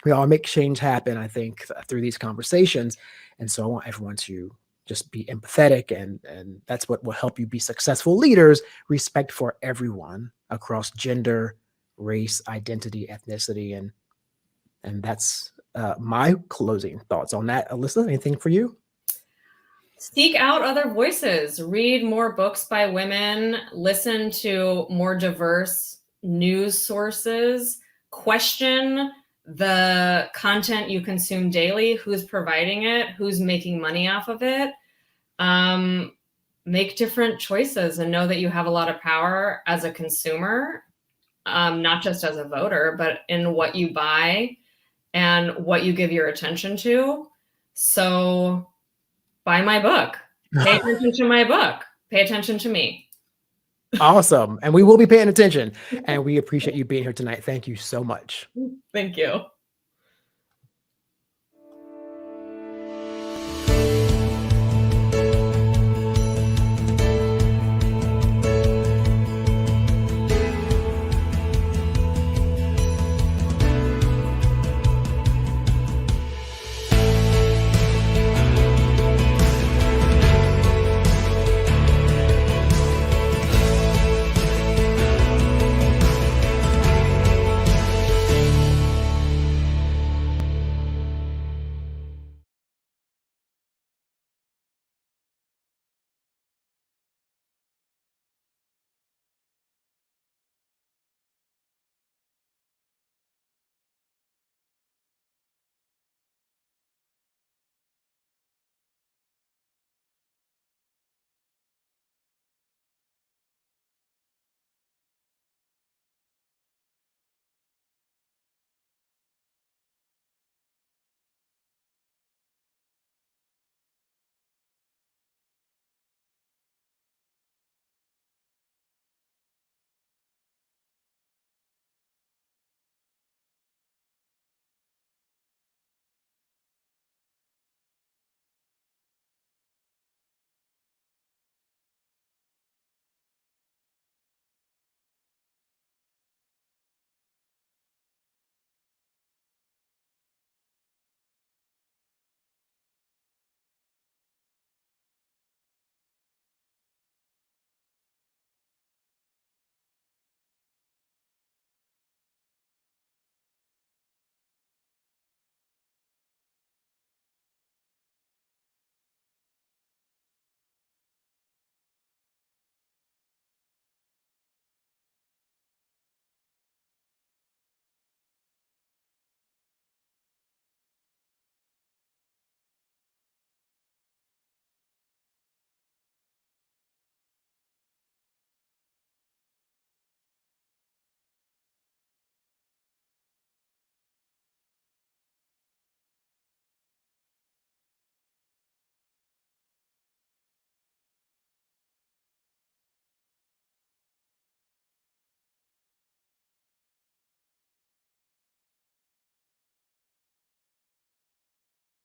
We all make change happen, I think, through these conversations. And so I want everyone to just be empathetic, and that's what will help you be successful leaders. Respect for everyone across gender, race, identity, ethnicity, and that's my closing thoughts on that. Elissa, anything for you? Seek out other voices, read more books by women, listen to more diverse news sources, question the content you consume daily, who's providing it, who's making money off of it. Make different choices and know that you have a lot of power as a consumer, not just as a voter, but in what you buy and what you give your attention to. So buy my book, pay attention to my book, pay attention to me. Awesome. And we will be paying attention, and we appreciate you being here tonight. Thank you so much. Thank you.